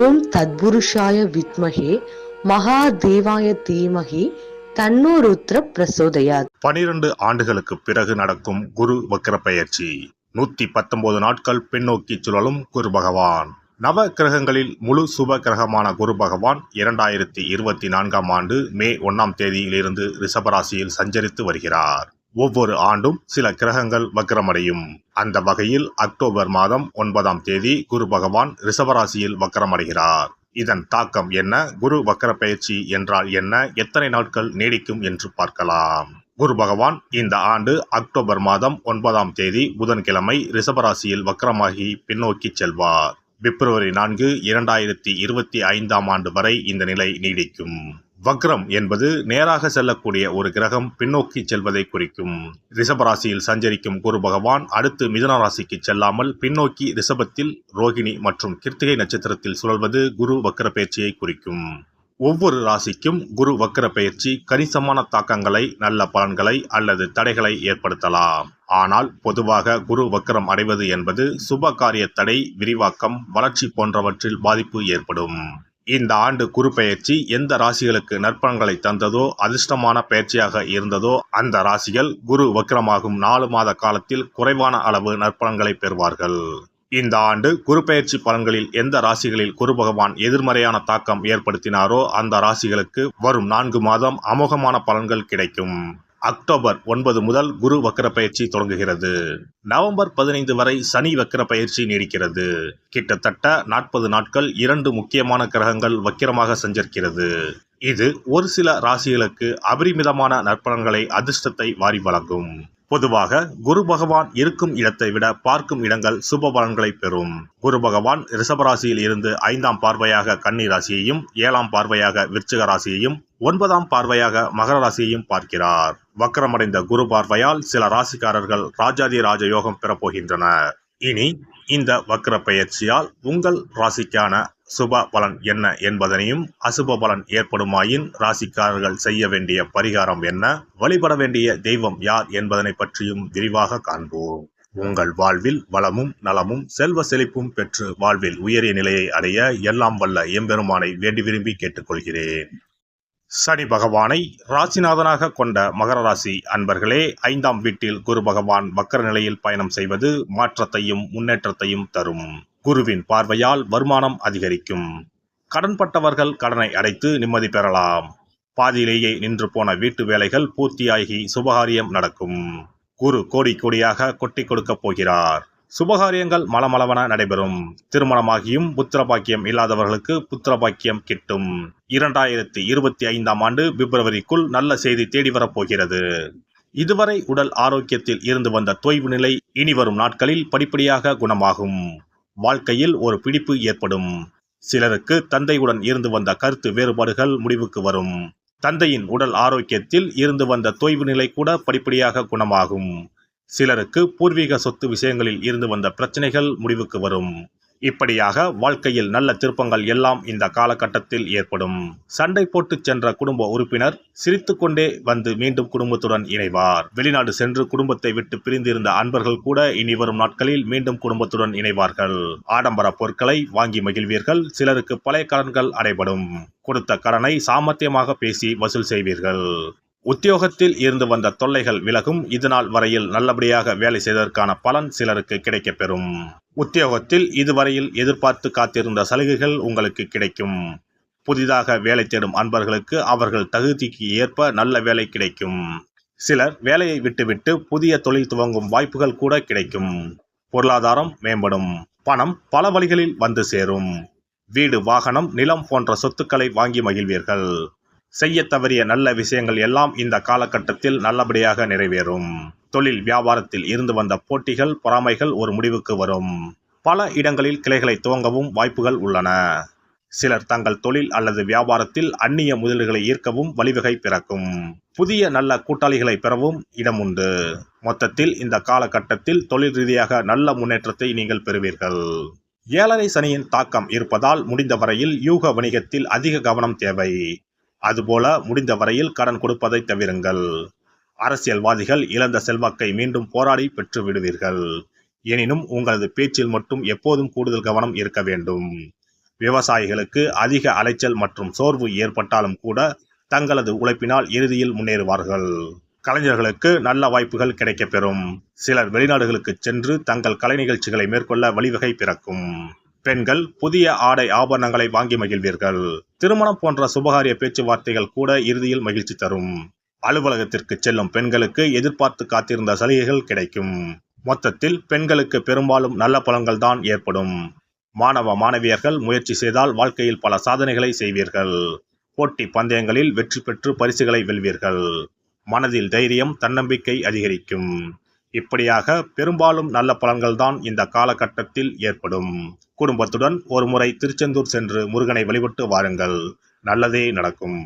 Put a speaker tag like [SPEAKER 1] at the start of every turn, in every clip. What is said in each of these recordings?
[SPEAKER 1] ஓம் தத்புருஷாய வித்மஹே மகாதேவாய தீமஹி தன்னோ ருத்ர பிரசோதயாத்.
[SPEAKER 2] 12 ஆண்டுகளுக்கு பிறகு நடக்கும் குரு வக்ர பெயர்ச்சி. 119 நாட்கள் பின்னோக்கி சுழலும் குரு பகவான். நவ கிரகங்களில் முழு சுப கிரகமான குரு பகவான் 2024ஆம் ஆண்டு மே 1ஆம் தேதியிலிருந்து ரிஷபராசியில் சஞ்சரித்து வருகிறார். ஒவ்வொரு ஆண்டும் சில கிரகங்கள் வக்ரமடையும். அந்த வகையில் அக்டோபர் மாதம் 9ஆம் தேதி குரு பகவான் ரிஷபராசியில் வக்ரமடைகிறார். இதன் தாக்கம் என்ன? குரு வக்ர பெயர்ச்சி என்றால் என்ன? எத்தனை நாட்கள் நீடிக்கும் என்று பார்க்கலாம். குரு பகவான் இந்த ஆண்டு அக்டோபர் மாதம் 9ஆம் தேதி புதன்கிழமை ரிஷபராசியில் வக்ரமாகி பின்னோக்கி செல்வார். பிப்ரவரி 4, 2025ஆம் ஆண்டு வரை இந்த நிலை நீடிக்கும். வக்ரம் என்பது நேராக செல்லக்கூடிய ஒரு கிரகம் பின்னோக்கி செல்வதை குறிக்கும். ரிஷபராசியில் சஞ்சரிக்கும் குரு பகவான் அடுத்து மிதுன ராசிக்கு செல்லாமல் பின்னோக்கி ரிஷபத்தில் ரோகிணி மற்றும் கிருத்திகை நட்சத்திரத்தில் சுழல்வது குரு வக்ர பெயர்ச்சியை குறிக்கும். ஒவ்வொரு ராசிக்கும் குரு வக்ர பெயர்ச்சி கணிசமான தாக்கங்களை, நல்ல பலன்களை அல்லது தடைகளை ஏற்படுத்தலாம். ஆனால் பொதுவாக குரு வக்ரம் அடைவது என்பது சுப காரிய தடை, விரிவாக்கம், வளர்ச்சி போன்றவற்றில் பாதிப்பு ஏற்படும். இந்த ஆண்டு குரு பெயர்ச்சி எந்த ராசிகளுக்கு நற்பலன்களை தந்ததோ, அதிர்ஷ்டமான பெயர்ச்சியாக இருந்ததோ அந்த ராசிகள் குரு வக்ரமாகும் 4 மாத காலத்தில் குறைவான அளவு நற்பலன்களை பெறுவார்கள். இந்த ஆண்டு குரு பெயர்ச்சி பலன்களில் எந்த ராசிகளில் குரு பகவான் எதிர்மறையான தாக்கம் ஏற்படுத்தினாரோ அந்த ராசிகளுக்கு வரும் 4 மாதம் அமோகமான பலன்கள் கிடைக்கும். அக்டோபர் 9 முதல் குரு வக்ர பயிற்சி தொடங்குகிறது. நவம்பர் 15 வரை சனி வக்ர பயிற்சி நீடிக்கிறது. கிட்டத்தட்ட 40 நாட்கள் 2 முக்கியமான கிரகங்கள் வக்கிரமாக சஞ்சரிக்கிறது. இது ஒரு சில ராசிகளுக்கு அபரிமிதமான நற்பலன்களை, அதிர்ஷ்டத்தை வாரி வழங்கும். பொதுவாக குரு பகவான் இருக்கும் இடத்தை விட பார்க்கும் இடங்கள் சுப பலன்களை பெறும். குரு பகவான் ரிஷபராசியில் இருந்து 5ஆம் பார்வையாக கன்னி ராசியையும், 7ஆம் பார்வையாக விருச்சிக ராசியையும், 9ஆம் பார்வையாக மகர ராசியையும் பார்க்கிறார். வக்ரமடைந்த குரு பார்வையால் சில ராசிக்காரர்கள் ராஜாதி ராஜ யோகம் பெறப்போகின்றனர். இனி இந்த வக்ர பெயர்ச்சியால் உங்கள் ராசிக்கான சுப பலன் என்ன என்பதனையும், அசுப பலன் ஏற்படுமாயின் ராசிக்காரர்கள் செய்ய வேண்டிய பரிகாரம் என்ன, வழிபட வேண்டிய தெய்வம் யார் என்பதனை பற்றியும் விரிவாக காண்போம். உங்கள் வாழ்வில் வளமும் நலமும் செல்வ செழிப்பும் பெற்று வாழ்வில் உயரிய நிலையை அடைய எல்லாம் வல்ல எம்பெருமானை வேண்டி விரும்பி கேட்டுக்கொள்கிறேன். சனி பகவானை ராசிநாதனாக கொண்ட மகர ராசி அன்பர்களே, 5ஆம் வீட்டில் குரு பகவான் வக்கர நிலையில் பயணம் செய்வது மாற்றத்தையும் முன்னேற்றத்தையும் தரும். குருவின் பார்வையால் வருமானம் அதிகரிக்கும். கடன்பட்டவர்கள் கடனை அடைத்து நிம்மதி பெறலாம். பாதியிலேயே நின்று போன வீட்டு வேலைகள் பூர்த்தியாகி சுபகாரியம் நடக்கும். குரு கோடி கோடியாக கொட்டி கொடுக்கப் போகிறார். சுபகாரியங்கள் மலமளவன நடைபெறும். திருமணமாகியும் புத்திர பாக்கியம் இல்லாதவர்களுக்கு புத்திர பாக்கியம் கிட்டும். 2025ஆம் ஆண்டு பிப்ரவரிக்குள் நல்ல செய்தி தேடி வரப்போகிறது. இதுவரை உடல் ஆரோக்கியத்தில் இருந்து வந்த தொய்வு நிலை இனி வரும் நாட்களில் படிப்படியாக குணமாகும். வாழ்க்கையில் ஒரு பிடிப்பு ஏற்படும். சிலருக்கு தந்தையுடன் இருந்து வந்த கருத்து வேறுபாடுகள் முடிவுக்கு வரும். தந்தையின் உடல் ஆரோக்கியத்தில் இருந்து வந்த தொய்வு நிலை கூட படிப்படியாக குணமாகும். சிலருக்கு பூர்வீக சொத்து விஷயங்களில் இருந்து வந்த பிரச்சனைகள் முடிவுக்கு வரும். இப்படியாக வாழ்க்கையில் நல்ல திருப்பங்கள் எல்லாம் இந்த காலகட்டத்தில் ஏற்படும். சண்டை போட்டு சென்ற குடும்ப உறுப்பினர் சிரித்து கொண்டே வந்து மீண்டும் குடும்பத்துடன் இணைவார். வெளிநாடு சென்று குடும்பத்தை விட்டு பிரிந்திருந்த அன்பர்கள் கூட இனி வரும் நாட்களில் மீண்டும் குடும்பத்துடன் இணைவார்கள். ஆடம்பர பொருட்களை வாங்கி மகிழ்வீர்கள். சிலருக்கு பழைய கடன்கள் அடைபடும். கொடுத்த கடனை சாமர்த்தியமாக பேசி வசூல் செய்வீர்கள். உத்தியோகத்தில் இருந்து வந்த தொல்லைகள் விலகும். இதுநாள் வரையில் நல்லபடியாக வேலை செய்ததற்கான பலன் சிலருக்கு கிடைக்கப்பெறும். உத்தியோகத்தில் இதுவரையில் எதிர்பார்த்து காத்திருந்த சலுகைகள் உங்களுக்கு கிடைக்கும். புதிதாக வேலை தேடும் அன்பர்களுக்கு அவர்கள் தகுதிக்கு ஏற்ப நல்ல வேலை கிடைக்கும். சிலர் வேலையை விட்டுவிட்டு புதிய தொழில் துவங்கும் வாய்ப்புகள் கூட கிடைக்கும். பொருளாதாரம் மேம்படும். பணம் பல வழிகளில் வந்து சேரும். வீடு, வாகனம், நிலம் போன்ற சொத்துக்களை வாங்கி மகிழ்வீர்கள். செய்ய தவறிய நல்ல விஷயங்கள் எல்லாம் இந்த காலகட்டத்தில் நல்லபடியாக நிறைவேறும். தொழில் வியாபாரத்தில் இருந்து வந்த போட்டிகள், பொறாமைகள் ஒரு முடிவுக்கு வரும். பல இடங்களில் கிளைகளை துவங்கவும் வாய்ப்புகள் உள்ளன. சிலர் தங்கள் தொழில் அல்லது வியாபாரத்தில் அந்நிய முதலீடுகளை ஈர்க்கவும் வழிவகை பிறக்கும். புதிய நல்ல கூட்டாளிகளை பெறவும் இடம் உண்டு. மொத்தத்தில் இந்த காலகட்டத்தில் தொழில் ரீதியாக நல்ல முன்னேற்றத்தை நீங்கள் பெறுவீர்கள். 7.5 சனியின் தாக்கம் இருப்பதால் முடிந்த வரையில் யூக வணிகத்தில் அதிக கவனம் தேவை. அதுபோல முடிந்த வரையில் கடன் கொடுப்பதை தவிருங்கள். அரசியல்வாதிகள் இழந்த செல்வாக்கை மீண்டும் போராடி பெற்று விடுவீர்கள். எனினும் உங்களது பேச்சில் மட்டும் எப்போதும் கூடுதல் கவனம் இருக்க வேண்டும். விவசாயிகளுக்கு அதிக அலைச்சல் மற்றும் சோர்வு ஏற்பட்டாலும் கூட தங்களது உழைப்பினால் இறுதியில் முன்னேறுவார்கள். கலைஞர்களுக்கு நல்ல வாய்ப்புகள் கிடைக்கப்பெறும். சிலர் வெளிநாடுகளுக்கு சென்று தங்கள் கலை நிகழ்ச்சிகளை மேற்கொள்ள வழிவகை பிறக்கும். பெண்கள் புதிய ஆடை ஆபரணங்களை வாங்கி மகிழ்வீர்கள். திருமணம் போன்ற சுபகாரிய பேச்சுவார்த்தைகள் கூட இறுதியில் மகிழ்ச்சி தரும். அலுவலகத்திற்கு செல்லும் பெண்களுக்கு எதிர்பார்த்து காத்திருந்த சலுகைகள் கிடைக்கும். மொத்தத்தில் பெண்களுக்கு பெரும்பாலும் நல்ல பலன்கள் தான் ஏற்படும். மாணவ மாணவியர்கள் முயற்சி செய்தால் வாழ்க்கையில் பல சாதனைகளை செய்வீர்கள். போட்டி பந்தயங்களில் வெற்றி பெற்று பரிசுகளை வெல்வீர்கள். மனதில் தைரியம், தன்னம்பிக்கை அதிகரிக்கும். இப்படியாக பெரும்பாலும் நல்ல பலன்கள் தான் இந்த காலகட்டத்தில் ஏற்படும். குடும்பத்துடன் ஒரு முறை திருச்செந்தூர் சென்று முருகனை வழிபட்டு வாருங்கள். நல்லதே நடக்கும்.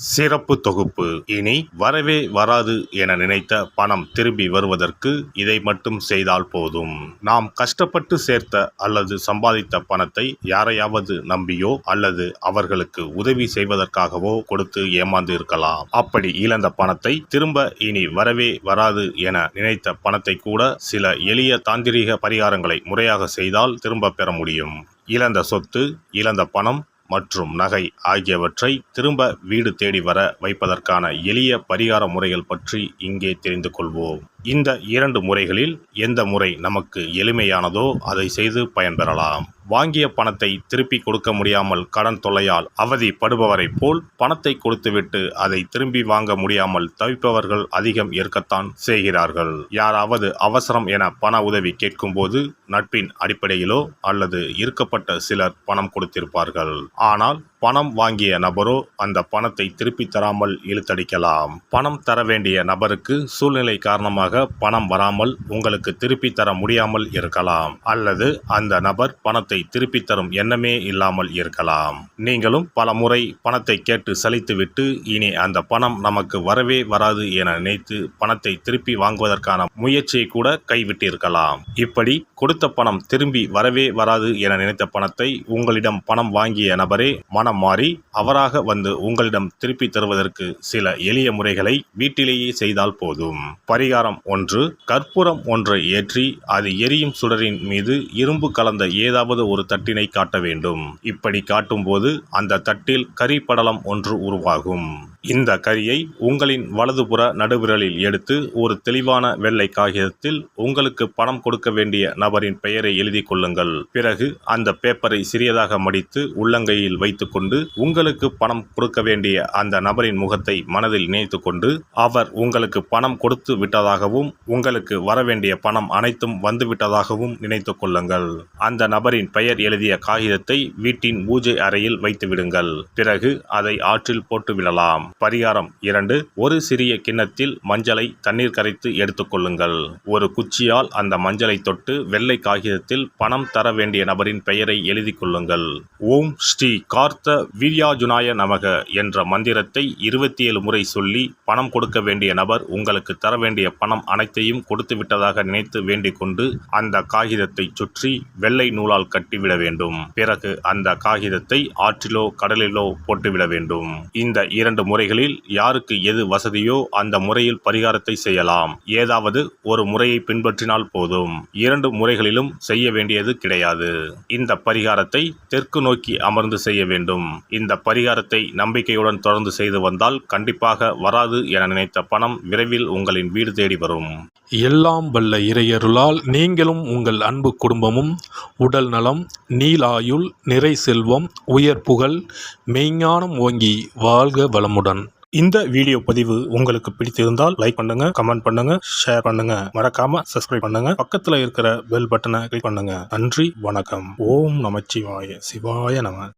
[SPEAKER 2] சிறப்பு தொகுப்பு. இனி வரவே வராது என நினைத்த பணம் திரும்பி வருவதற்கு இதை மட்டும் செய்தால் போதும். நாம் கஷ்டப்பட்டு சேர்த்த அல்லது சம்பாதித்த பணத்தை யாரையாவது நம்பியோ அல்லது அவர்களுக்கு உதவி செய்வதற்காகவோ கொடுத்து ஏமாந்து இருக்கலாம். அப்படி இழந்த பணத்தை திரும்ப இனி வரவே வராது என நினைத்த பணத்தை கூட சில எளிய தாந்திரீக பரிகாரங்களை முறையாக செய்தால் திரும்ப பெற முடியும். இழந்த சொத்து, இழந்த பணம் மற்றும் நகை ஆகியவற்றை திரும்ப வீடு தேடி வர வைப்பதற்கான எளிய பரிகார முறைகள் பற்றி இங்கே தெரிந்து கொள்வோம். இந்த 2 முறைகளில் எந்த முறை நமக்கு எளிமையானதோ அதை செய்து பயன்பெறலாம். வாங்கிய பணத்தை திருப்பி கொடுக்க முடியாமல் கடன் தொல்லையால் அவதிப்படுபவரை போல் பணத்தை கொடுத்துவிட்டு அதை திரும்பி வாங்க முடியாமல் தவிப்பவர்கள் அதிகம் இருக்கத்தான் செய்கிறார்கள். யாராவது அவசரம் என பண உதவி கேட்கும்போது நட்பின் அடிப்படையிலோ அல்லது இருக்கப்பட்ட சிலர் பணம் கொடுத்திருப்பார்கள். ஆனால் பணம் வாங்கிய நபரோ அந்த பணத்தை திருப்பி தராமல் இழுத்தடிக்கலாம். பணம் தர வேண்டிய நபருக்கு சூழ்நிலை காரணமாக பணம் வராமல் உங்களுக்கு திருப்பி தர முடியாமல் இருக்கலாம். அல்லது அந்த நபர் பணத்தை திருப்பி தரும் எண்ணமே இல்லாமல் இருக்கலாம். நீங்களும் பல முறை பணத்தை கேட்டு சலித்துவிட்டு இனி அந்த பணம் நமக்கு வரவே வராது என நினைத்து பணத்தை திருப்பி வாங்குவதற்கான முயற்சியை கூட கைவிட்டிருக்கலாம். இப்படி கொடுத்த பணம் திரும்பி வரவே வராது என நினைத்த பணத்தை உங்களிடம் பணம் வாங்கிய நபரே மனம் மாறி அவராக வந்து உங்களிடம் திருப்பி தருவதற்கு சில எளிய முறைகளை வீட்டிலேயே செய்தால் போதும். பரிகாரம் 1. கற்பூரம் ஒன்றை ஏற்றி அது எரியும் சுடரின் மீது இரும்பு கலந்த ஏதாவது ஒரு தட்டினை காட்ட வேண்டும். இப்படி காட்டும்போது அந்த தட்டில் கரி படலம் ஒன்று உருவாகும். இந்த கரியை உங்களின் வலதுபுற நடுவிரலில் எடுத்து ஒரு தெளிவான வெள்ளை காகிதத்தில் உங்களுக்கு பணம் கொடுக்க வேண்டிய நபரின் பெயரை எழுதி கொள்ளுங்கள். பிறகு அந்த பேப்பரை சிறியதாக மடித்து உள்ளங்கையில் வைத்துக்கொண்டு உங்களுக்கு பணம் கொடுக்க வேண்டிய அந்த நபரின் முகத்தை மனதில் நினைத்து கொண்டு அவர் உங்களுக்கு பணம் கொடுத்து விட்டதாகவும் உங்களுக்கு வரவேண்டிய பணம் அனைத்தும் வந்துவிட்டதாகவும் நினைத்து கொள்ளுங்கள். அந்த நபரின் பெயர் எழுதிய காகிதத்தை வீட்டின் பூஜை அறையில் வைத்து விடுங்கள். பிறகு அதை ஆற்றில் போட்டு விடலாம். பரிகாரம் 2. ஒரு சிறிய கிண்ணத்தில் மஞ்சளை தண்ணீர் கரைத்து எடுத்துக்கொள்ளுங்கள். ஒரு குச்சியால் அந்த மஞ்சளை தொட்டு வெள்ளை காகிதத்தில் பணம் தர வேண்டிய நபரின் பெயரை எழுதி கொள்ளுங்கள். ஓம் ஸ்ரீ கார்த்த வீர்யாஜுனாய நமக என்ற மந்திரத்தை 27 முறை சொல்லி பணம் கொடுக்க வேண்டிய நபர் உங்களுக்கு தர வேண்டிய பணம் அனைத்தையும் கொடுத்து விட்டதாக நினைத்து வேண்டிக் கொண்டு அந்த காகிதத்தை சுற்றி வெள்ளை நூலால் கட்டிவிட வேண்டும். பிறகு அந்த காகிதத்தை ஆற்றிலோ கடலிலோ போட்டுவிட வேண்டும். இந்த 2 முறைகளில் யாருக்கு எது வசதியோ அந்த முறையில் பரிகாரத்தை செய்யலாம். ஏதாவது ஒரு முறையை பின்பற்றினால் போதும். 2 முறைகளிலும் செய்ய வேண்டியது கிடையாது. இந்த பரிகாரத்தை தெற்கு நோக்கி அமர்ந்து செய்ய வேண்டும். இந்த பரிகாரத்தை நம்பிக்கையுடன் தொடர்ந்து செய்து வந்தால் கண்டிப்பாக வராது என நினைத்த பணம் விரைவில் உங்களின் வீடு தேடி வரும்.
[SPEAKER 3] எல்லாம் வல்ல இறையருளால் நீங்களும் உங்கள் அன்பு குடும்பமும் உடல் நலம், நீலாயுள், நிறை செல்வம், உயர் புகழ், மெய்ஞானம் ஓங்கி வாழ்க வளமுடன்.
[SPEAKER 2] இந்த வீடியோ பதிவு உங்களுக்கு பிடித்திருந்தால் லைக் பண்ணுங்க, கமெண்ட் பண்ணுங்க, ஷேர் பண்ணுங்க. மறக்காம சப்ஸ்கிரைப் பண்ணுங்க. பக்கத்துல இருக்கிற பெல் பட்டனை கிளிக் பண்ணுங்க. நன்றி, வணக்கம். ஓம் நமச்சிவாய. சிவாய நம.